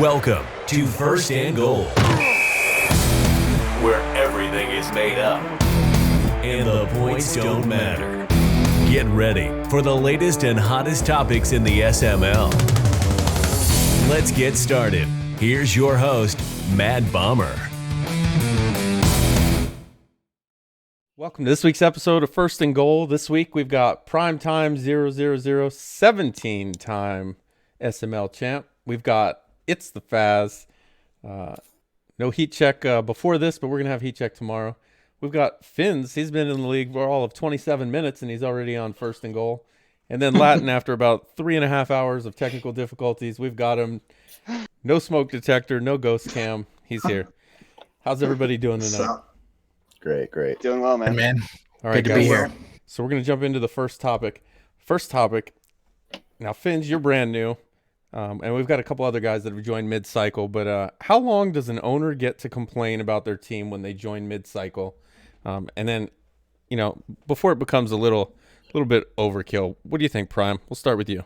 Welcome to First and Goal, where everything is made up and the points don't matter. Get ready for the latest and hottest topics in the SML. Let's get started. Here's your host, Mad Bomber. Welcome to this week's episode of First and Goal. This week we've got primetime 17-time SML champ. We've got It's the Fazz. No heat check before this, but we're going to have heat check tomorrow. We've got Finz. He's been in the league for all of 27 minutes, and he's already on First and Goal. And then Latin, after about 3.5 hours of technical difficulties, we've got him. No smoke detector, no ghost cam. He's here. How's everybody doing tonight? Great. Doing well, man. Hey, man. All right, Good to guys. be here. So we're going to jump into the first topic. Now, Finz, you're brand new, and we've got a couple other guys that have joined mid-cycle, but how long does an owner get to complain about their team when they join mid-cycle? And then, before it becomes a little bit overkill, what do you think, Prime? We'll start with you.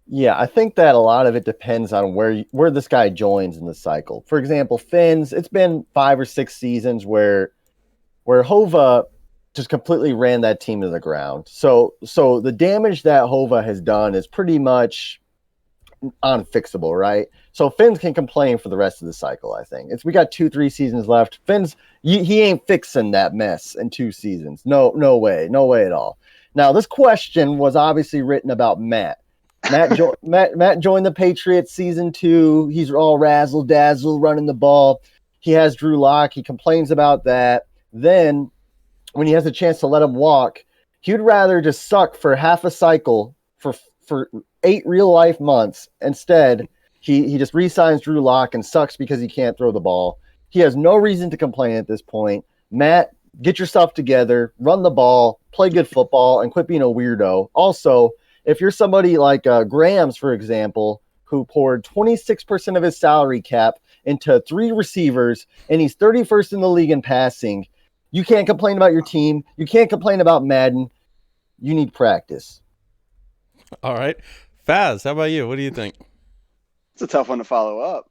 Yeah, I think that a lot of it depends on where this guy joins in the cycle. For example, Finz, it's been 5 or 6 seasons where Hova just completely ran that team to the ground. So the damage that Hova has done is pretty much unfixable, right? So Finz can complain for the rest of the cycle, I think. We got 2-3 seasons left. Finz, he ain't fixing that mess in 2 seasons. No way at all. Now, this question was obviously written about Matt. Matt joined the Patriots season 2. He's all razzle-dazzle running the ball. He has Drew Lock. He complains about that. Then, when he has a chance to let him walk, he would rather just suck for half a cycle for 8 real-life months. Instead, he just re-signs Drew Lock and sucks because he can't throw the ball. He has no reason to complain at this point. Matt, get yourself together, run the ball, play good football, and quit being a weirdo. Also, if you're somebody like Grams, for example, who poured 26% of his salary cap into 3 receivers, and he's 31st in the league in passing, you can't complain about your team. You can't complain about Madden. You need practice. All right. Faz, how about you? What do you think? It's a tough one to follow up.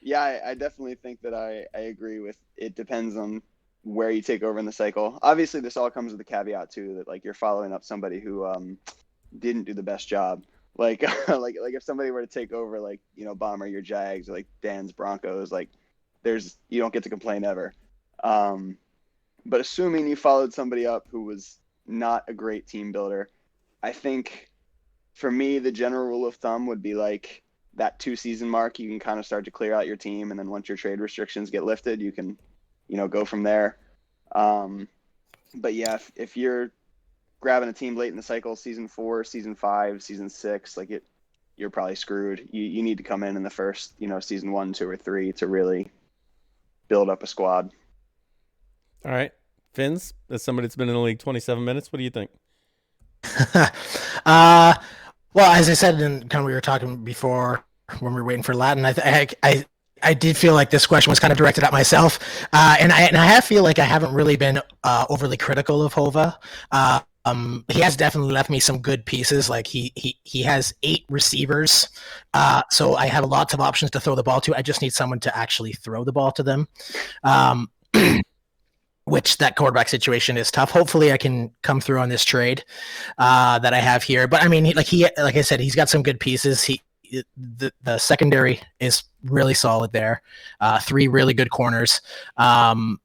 Yeah, I definitely think that I agree with it depends on where you take over in the cycle. Obviously, this all comes with a caveat, too, that, you're following up somebody who didn't do the best job. Like if somebody were to take over, Bomber, your Jags, or, Dan's Broncos, you don't get to complain ever. But assuming you followed somebody up who was not a great team builder, I think for me, the general rule of thumb would be that 2-season mark. You can kind of start to clear out your team. And then once your trade restrictions get lifted, you can, go from there. But yeah, if you're grabbing a team late in the cycle, season 4, season 5, season 6, you're probably screwed. You need to come in the first, season 1, 2, or 3 to really build up a squad. All right. Finz, as somebody that's been in the league 27 minutes, what do you think? Well, as I said, and kind of we were talking before when we were waiting for Latin, I did feel like this question was kind of directed at myself, and I feel like I haven't really been overly critical of Hova. He has definitely left me some good pieces. He has 8 receivers, so I have lots of options to throw the ball to. I just need someone to actually throw the ball to them. Which that quarterback situation is tough. Hopefully I can come through on this trade that I have here. But I mean, like I said, he's got some good pieces. The secondary is really solid there. 3 really good corners. And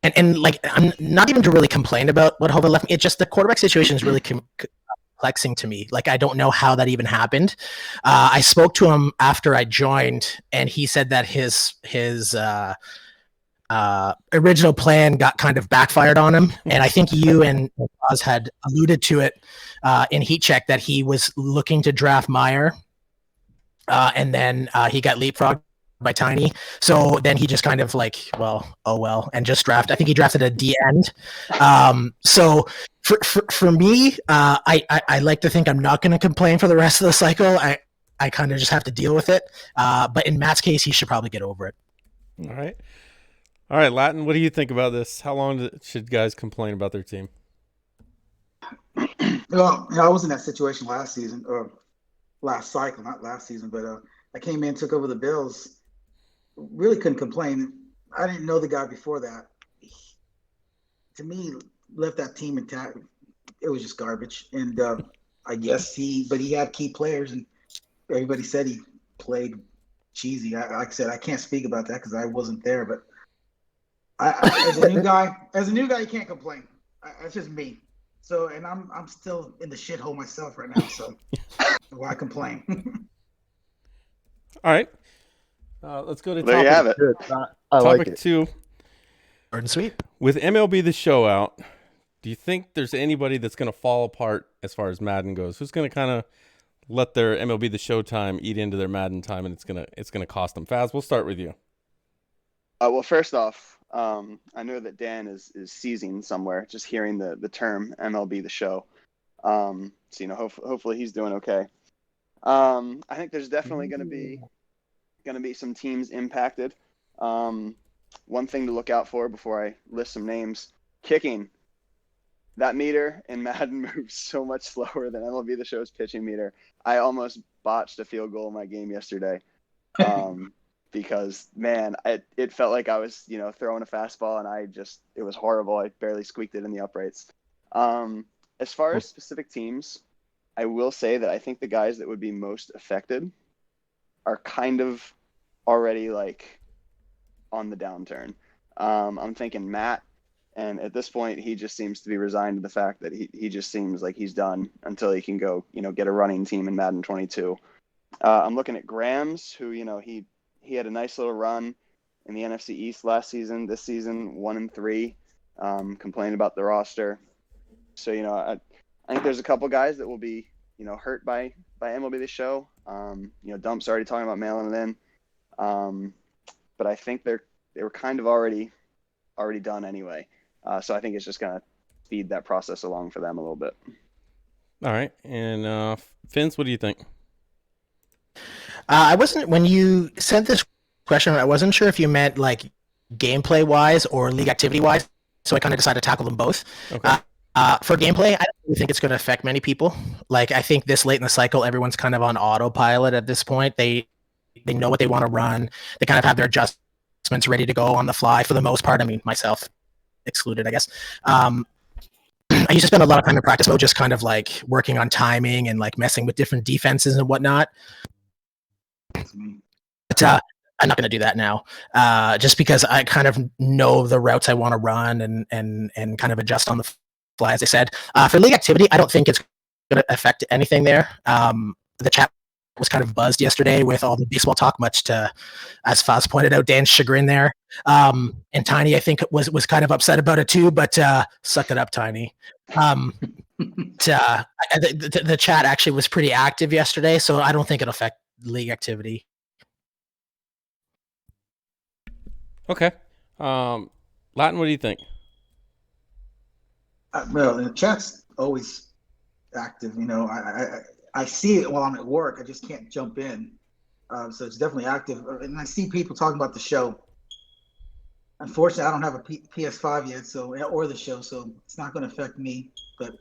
I'm not even to really complain about what Hova left me. It's just the quarterback situation is really complexing to me. I don't know how that even happened. I spoke to him after I joined, and he said that his original plan got kind of backfired on him, and I think you and Fazz had alluded to it in Heat Check that he was looking to draft Meyer, and then he got leapfrogged by Tiny. So then he just kind of and just drafted. I think he drafted a D end. So for me, I like to think I'm not going to complain for the rest of the cycle. I kind of just have to deal with it. But in Matt's case, he should probably get over it. All right, Latin, what do you think about this? How long should guys complain about their team? Well, I was in that situation last season, or last cycle, not last season, but I came in, took over the Bills. Really couldn't complain. I didn't know the guy before that. To me, left that team intact. It was just garbage. And I guess he had key players, and everybody said he played cheesy. Like I said, I can't speak about that because I wasn't there. But as a new guy, you can't complain. That's just me. So, and I'm still in the shithole myself right now. So, why complain? All right. Let's go to There you have it. Good. I like topic it. 2. Short and sweet. With MLB The Show out, do you think there's anybody that's going to fall apart as far as Madden goes? Who's going to kind of let their MLB The Show time eat into their Madden time, and it's gonna cost them? Fazz, we'll start with you. Well, first off, I know that Dan is seizing somewhere just hearing the term MLB The Show. So hopefully he's doing okay. I think there's definitely going to be some teams impacted. One thing to look out for before I list some names: kicking. That meter in Madden moves so much slower than MLB The Show's pitching meter. I almost botched a field goal in my game yesterday because, man, it felt like I was, throwing a fastball, and it was horrible. I barely squeaked it in the uprights. As far as specific teams, I will say that I think the guys that would be most affected are kind of already like on the downturn. I'm thinking Matt. And at this point, he just seems to be resigned to the fact that he just seems like he's done until he can go, get a running team in Madden 22. I'm looking at Grams, who, he had a nice little run in the NFC East last season. This season, 1-3, complained about the roster. So, I think there's a couple guys that will be, hurt by MLB The Show. Dump's already talking about mailing it in. But I think they were kind of already done anyway. So I think it's just going to speed that process along for them a little bit. All right. And Finz, what do you think? When you sent this question, I wasn't sure if you meant like gameplay wise or league activity wise. So I kind of decided to tackle them both. Okay. For gameplay, I don't really think it's going to affect many people. Like, I think this late in the cycle, everyone's kind of on autopilot at this point. They know what they want to run. They kind of have their adjustments ready to go on the fly for the most part. I mean, myself excluded, I guess. I used to spend a lot of time in practice mode just kind of like working on timing and like messing with different defenses and whatnot. But I'm not going to do that now, just because I kind of know the routes I want to run and kind of adjust on the fly, as I said. For league activity, I don't think it's going to affect anything there. The chat was kind of buzzed yesterday with all the baseball talk, much to, as Fazz pointed out, Dan's chagrin there. And Tiny, I think, was kind of upset about it too, but suck it up, Tiny. The chat actually was pretty active yesterday, so I don't think it'll affect league activity. Okay. Latin, what do you think? Well, the chat's always active. I see it while I'm at work. I just can't jump in. So it's definitely active. And I see people talking about the show. Unfortunately, I don't have a PS5 yet, or the show, so it's not going to affect me. But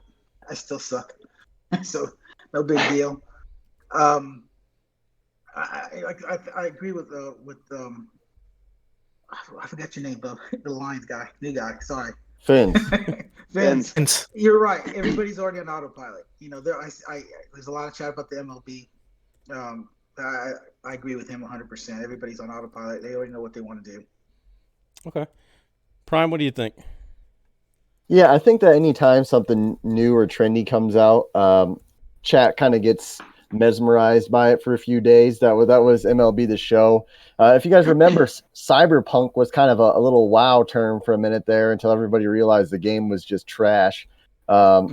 I still suck, so no big deal. I agree with I forgot your name, Bub. The Lions guy, new guy. Sorry. Finz. You're right. Everybody's already on autopilot. There's a lot of chat about the MLB. I agree with him 100%. Everybody's on autopilot. They already know what they want to do. Okay. Prime, what do you think? Yeah, I think that anytime something new or trendy comes out, chat kind of gets mesmerized by it for a few days. That was MLB The Show. If you guys remember, cyberpunk was kind of a little wow term for a minute there until everybody realized the game was just trash. I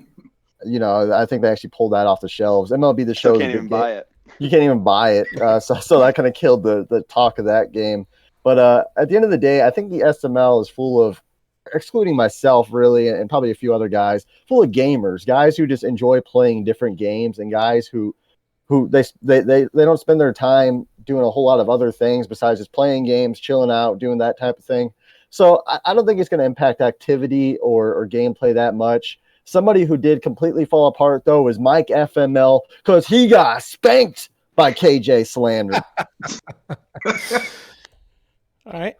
think they actually pulled that off the shelves. MLB The Show. You can't even buy it. You can't even buy it. So that kind of killed the talk of that game. But at the end of the day, I think the SML is full of, excluding myself really, and probably a few other guys, full of gamers, guys who just enjoy playing different games, and guys who they don't spend their time doing a whole lot of other things besides just playing games, chilling out, doing that type of thing. So I don't think it's going to impact activity or gameplay that much. Somebody who did completely fall apart, though, was Mike FML, because he got spanked by KJ slander. All right.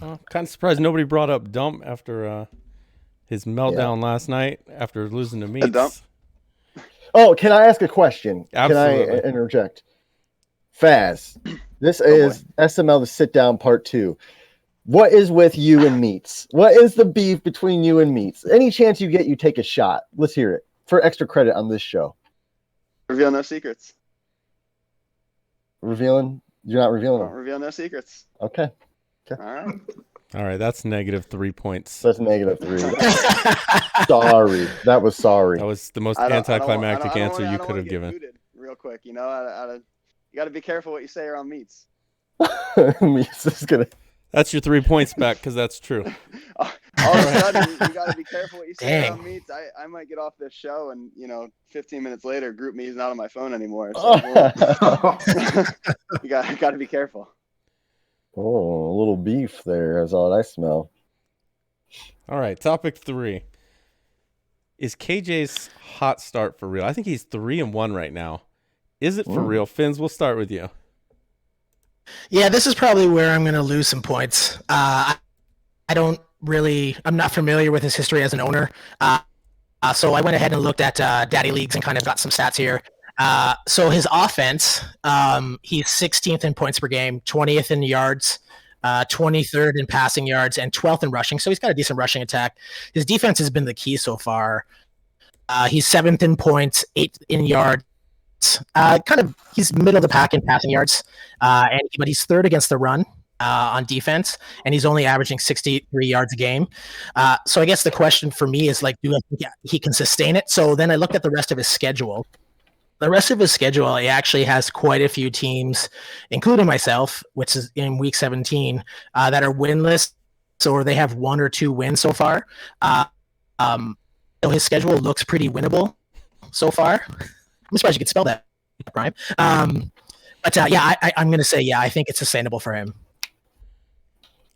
Well, kind of surprised nobody brought up Dump after his meltdown last night after losing to Meats. Dump? Oh, can I ask a question? Absolutely. Can I interject? Fazz, this is SML the sit down part 2. What is with you and Meats? What is the beef between you and Meats? Any chance you get, you take a shot. Let's hear it for extra credit on this show. Reveal no secrets. Revealing? You're not revealing Don't them. reveal no secrets. Okay. All right. All right, that's -3 points. That's -3. Sorry. That was sorry. That was the most I don't- anticlimactic I don't answer wanna- you I don't could wanna have get given. booted real quick, you know, you got to be careful what you say around Meats. Meats is gonna. That's your 3 points back because that's true. All of a sudden, you got to be careful what you say Dang. around Meats. I might get off this show and 15 minutes later, Group Me is not on my phone anymore. So you got to be careful. Oh, a little beef there. That's all I smell. All right, topic 3. Is KJ's hot start for real? I think he's 3-1 right now. Is it for real? Finz, we'll start with you. Yeah, this is probably where I'm going to lose some points. I'm not familiar with his history as an owner. So I went ahead and looked at Daddy Leagues and kind of got some stats here. So his offense, he's 16th in points per game, 20th in yards, 23rd in passing yards, and 12th in rushing. So he's got a decent rushing attack. His defense has been the key so far. He's 7th in points, 8th in yards. He's middle of the pack in passing yards, but he's 3rd against the run on defense, and he's only averaging 63 yards a game. So I guess the question for me is, like, do I think he can sustain it? So then I looked at the rest of his schedule. The rest of his schedule, he actually has quite a few teams, including myself, which is in week 17, that are winless, or they have 1 or 2 wins so far. So his schedule looks pretty winnable so far. I'm surprised you could spell that, Brian. I'm going to say, I think it's sustainable for him.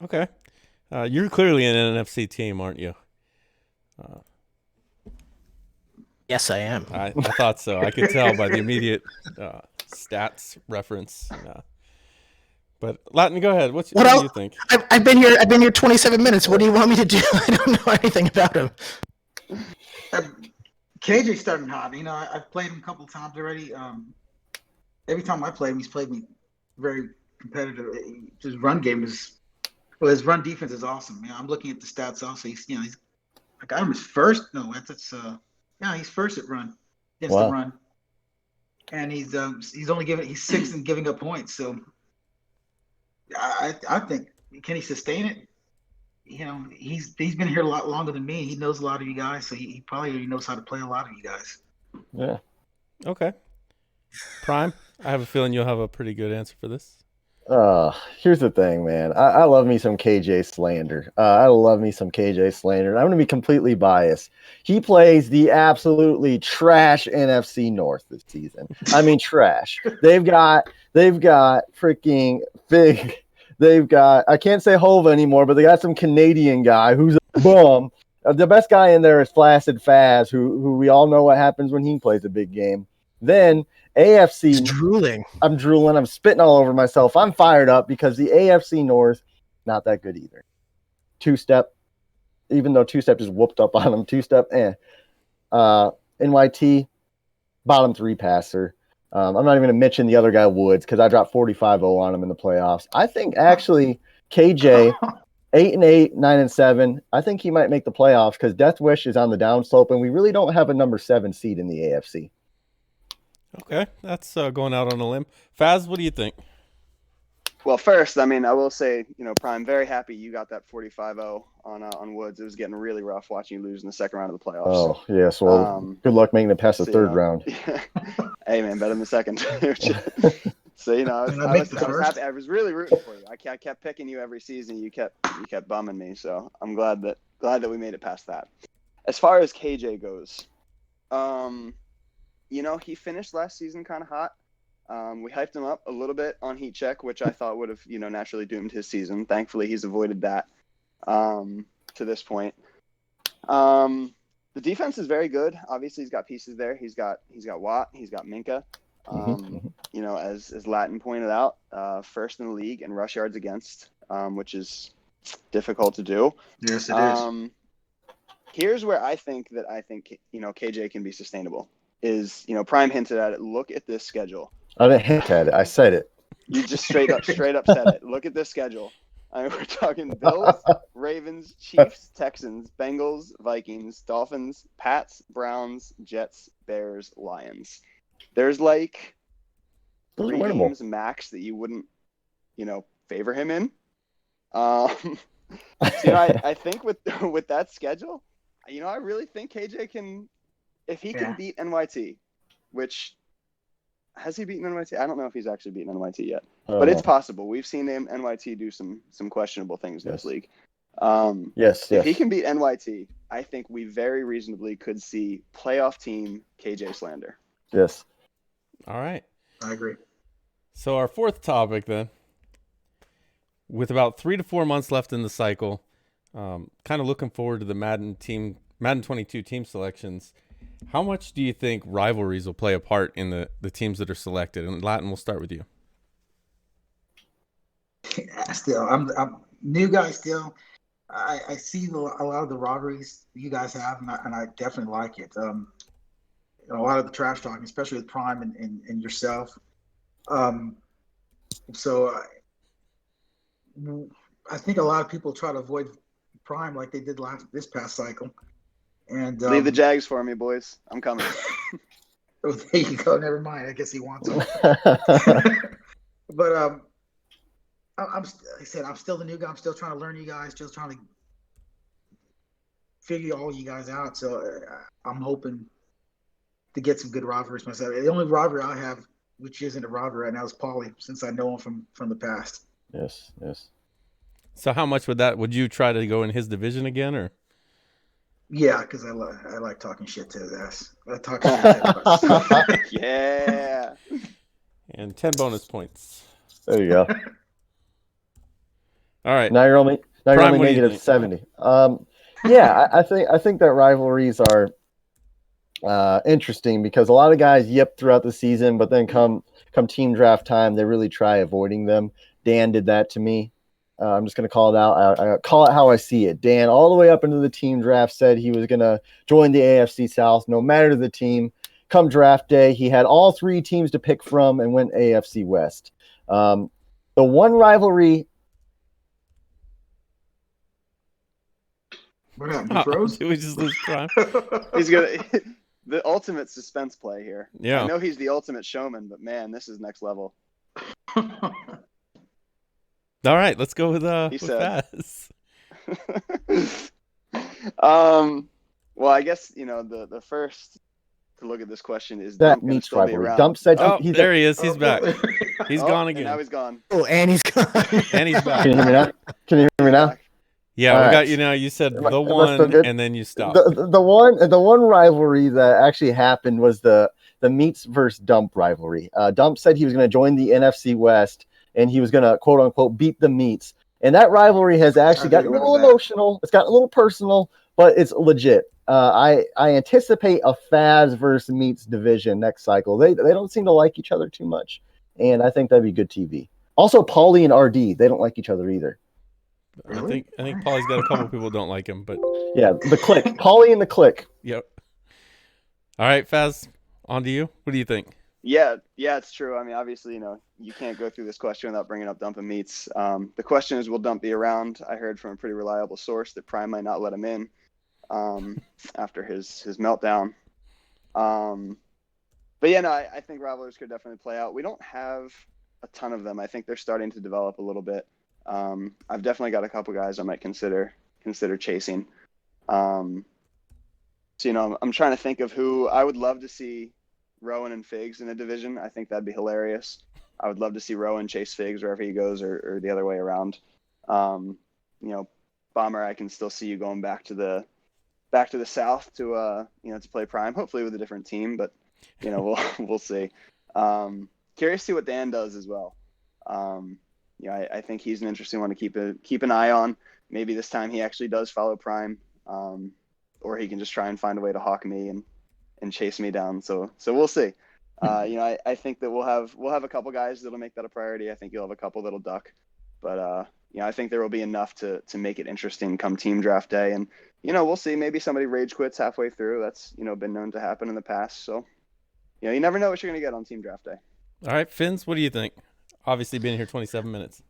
Okay. You're clearly an NFC team, aren't you? Yes, I am. I thought so. I could tell by the immediate stats reference. But Latin, go ahead. What do you think? I've been here 27 minutes. What do you want me to do? I don't know anything about him. KJ's starting hot. I've played him a couple times already. Every time I play him, he's played me very competitive. His run game his run defense is awesome. I'm looking at the stats also. I got him as first. No, he's first at run against the run, and he's he's 6th in giving up points. So I think, can he sustain it? He's been here a lot longer than me. He knows a lot of you guys, so he probably already knows how to play a lot of you guys. Yeah. Okay. Prime, I have a feeling you'll have a pretty good answer for this. Here's the thing, man. I love me some KJ slander. I'm going to be completely biased. He plays the absolutely trash NFC North this season. I mean, trash. They've got freaking big. They've got, I can't say Hova anymore, but they got some Canadian guy who's a bum. The best guy in there is Flaccid Fazz, who we all know what happens when he plays a big game. Then AFC. He's drooling. I'm drooling. I'm spitting all over myself. I'm fired up because the AFC North, not that good either. Two-step, even though two-step just whooped up on him. Two-step, NYT, bottom 3 passer. I'm not even going to mention the other guy, Woods, because I dropped 45-0 on him in the playoffs. I think actually KJ, 8-8, 9-7. I think he might make the playoffs because Death Wish is on the downslope, and we really don't have a number 7 seed in the AFC. Okay, that's going out on a limb. Faz, what do you think? Well, first, I will say, Prime, very happy you got that 45-0 on Woods. It was getting really rough watching you lose in the second round of the playoffs. Oh, yes. Well, good luck making it past the third round. Hey, man, better than the second. So, I was happy. I was really rooting for you. I kept picking you every season. You kept bumming me. So I'm glad that we made it past that. As far as KJ goes, he finished last season kind of hot. We hyped him up a little bit on Heat Check, which I thought would have, naturally doomed his season. Thankfully, he's avoided that to this point. The defense is very good. Obviously, he's got pieces there. He's got Watt. He's got Minka. as Latin pointed out, first in the league in rush yards against, which is difficult to do. Yes, it is. Here's where I think KJ can be sustainable. Is Prime hinted at it. Look at this schedule. I didn't hint at it. I said it. You just straight up said it. Look at this schedule. I mean, we're talking Bills, Ravens, Chiefs, Texans, Bengals, Vikings, Dolphins, Pats, Browns, Jets, Bears, Lions. There's like Those are 3 winnable. games max that you wouldn't, favor him in. So, I think with that schedule, I really think KJ can, if he can beat NYT, which has he beaten NYT? I don't know if he's actually beaten NYT yet, but it's possible. We've seen him NYT do some questionable things in this league. Yes. If he can beat NYT, I think we very reasonably could see playoff team KJ slander. Yes. All right. I agree. So our fourth topic then, with about 3 to 4 months left in the cycle, kind of looking forward to the Madden 22 team selections. How much do you think rivalries will play a part in the teams that are selected? And Latin, we'll start with you. Still, I'm new guy still. I see a lot of the rivalries you guys have, and I definitely like it. A lot of the trash talking, especially with Prime and yourself. So I think a lot of people try to avoid Prime like they did this past cycle. And leave the Jags for me, boys. I'm coming. Oh, there you go. Never mind. I guess he wants them. But like I said, I'm still the new guy. I'm still trying to learn you guys. Still trying to figure all you guys out. So I'm hoping to get some good rivalries myself. The only rivalry I have, which isn't a rivalry right now, is Paulie, since I know him from the past. Yes. So how much would you try to go in his division again, or? Yeah, because I like talking shit to his ass. I talk shit to everybody. Yeah. And 10 bonus points. There you go. All right. Now you're only Prime, what do you negative think? 70. I think that rivalries are interesting because a lot of guys yip throughout the season, but then come team draft time, they really try avoiding them. Dan did that to me. I'm just going to call it out. I call it how I see it. Dan, all the way up into the team draft, said he was going to join the AFC South, no matter the team. Come draft day, he had all 3 teams to pick from and went AFC West. The one rivalry. What happened? He froze? Did we just lose Prime? He's gonna the ultimate suspense play here. Yeah. I know he's the ultimate showman, but man, this is next level. All right, let's go with said. Fazz. Well, I guess the first to look at this question is That Dump gonna meets still be rivalry. around? Dump said Oh, he's there he is. He's back. He's gone And again. now he's gone. Oh, and he's gone. And he's back. Can you hear me now? Can you hear me now? Yeah, All we right. got you now. You said Am I the still one, good? and then you stopped. The one rivalry that actually happened was the Meats versus Dump rivalry. Dump said he was going to join the NFC West and he was going to quote unquote beat the Meats. And that rivalry has actually gotten a little emotional. It's gotten a little personal, but it's legit. I anticipate a Fazz versus Meats division next cycle. They don't seem to like each other too much, and I think that'd be good TV. Also, Paulie and RD, they don't like each other either. I think Paulie's got a couple people who don't like him, but Yeah, the click, Paulie and the click. yep. All right, Fazz, on to you. What do you think? Yeah, it's true. I mean, obviously, you can't go through this question without bringing up Dump and Meats. The question is, will Dump be around? I heard from a pretty reliable source that Prime might not let him in after his meltdown. But yeah, no, I think rivalries could definitely play out. We don't have a ton of them. I think they're starting to develop a little bit. I've definitely got a couple guys I might consider chasing. So, I'm trying to think of who I would love to see Rowan and Figs in a division. I think that'd be hilarious. I would love to see Rowan chase Figs wherever he goes, or the other way around. Bomber, I can still see you going back to the South to play Prime, hopefully with a different team, but we'll see. Curious to see what Dan does as well. I think he's an interesting one to keep an eye on. Maybe this time he actually does follow Prime, or he can just try and find a way to hawk me and chase me down. So we'll see. I think that we'll have a couple guys that'll make that a priority. I think you'll have a couple that'll duck, but I think there will be enough to make it interesting come team draft day. And we'll see. Maybe somebody rage quits halfway through. That's been known to happen in the past. So you never know what you're gonna get on team draft day. All right, Finz, what do you think? Obviously, been here 27 minutes.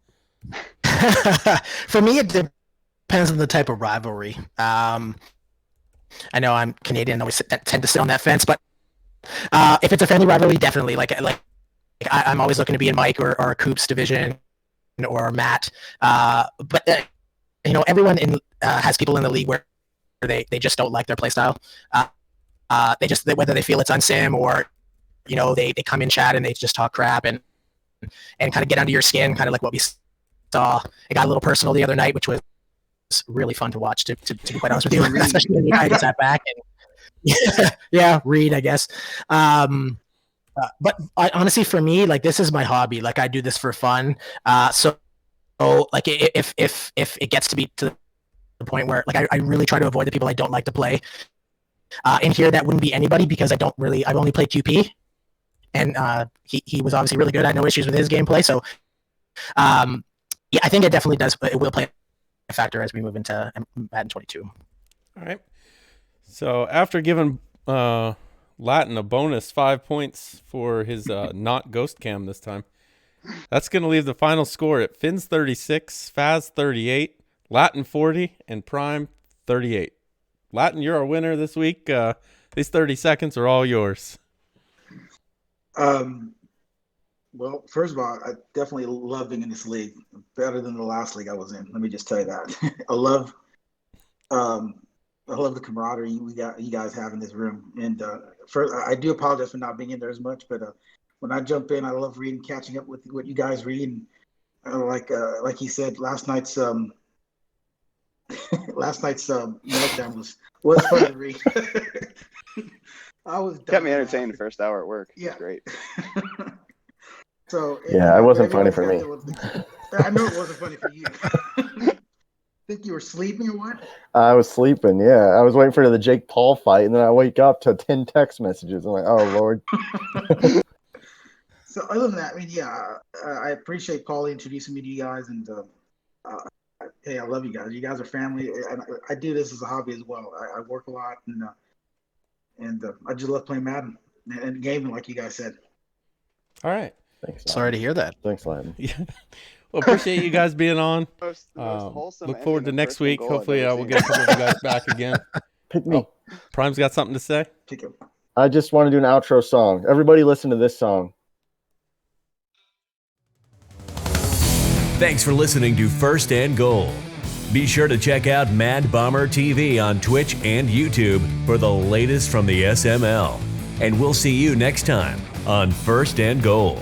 For me, it depends on the type of rivalry. I know I'm Canadian, always tend to sit on that fence, but if it's a friendly rivalry, definitely. I'm always looking to be in Mike or Coop's division or Matt. But everyone has people in the league where they just don't like their play style. Whether they feel it's unsim or they come in chat and they just talk crap and kind of get under your skin, kind of like what we saw. It got a little personal the other night, which was really fun to watch, to be quite honest with you, especially when the guy gets that back. And yeah, Reed, I guess. But honestly, for me, this is my hobby. I do this for fun. So if it gets to be to the point where I really try to avoid the people I don't like to play. In here, that wouldn't be anybody because I've only played QP. And he was obviously really good. I had no issues with his gameplay. So, I think it definitely does. It will play a factor as we move into Madden 22. All right. So after giving Latin a bonus 5 points for his not ghost cam this time, that's going to leave the final score at Finz 36, Fazz 38, Latin 40, and Prime 38. Latin, you're our winner this week. These 30 seconds are all yours. Well, first of all, I definitely love being in this league. Better than the last league I was in. Let me just tell you that. I love the camaraderie you guys have in this room. And first, I do apologize for not being in there as much, but when I jump in, I love reading, catching up with what you guys read. And like he said, last night's meltdown was fun to read. I was kept me entertained the first hour at work. Yeah, great. So it wasn't funny for me. I know it wasn't funny for you. Think you were sleeping or what? I was sleeping. Yeah, I was waiting for the Jake Paul fight, and then I wake up to 10 text messages. I'm like, oh Lord. So other than that, I appreciate Paulie introducing me to you guys, and hey, I love you guys. You guys are family. I do this as a hobby as well. I work a lot, and I just love playing Madden and gaming, like you guys said. All right. Thanks. Sorry to hear that. Thanks, Latin. Yeah. Well, appreciate you guys being on. Look forward to next week. Hopefully, we'll get a couple of you guys back again. Pick me. Prime's got something to say. Pick him. I just want to do an outro song. Everybody listen to this song. Thanks for listening to First and Goal. Be sure to check out Mad Bomber TV on Twitch and YouTube for the latest from the SML. And we'll see you next time on First and Goal.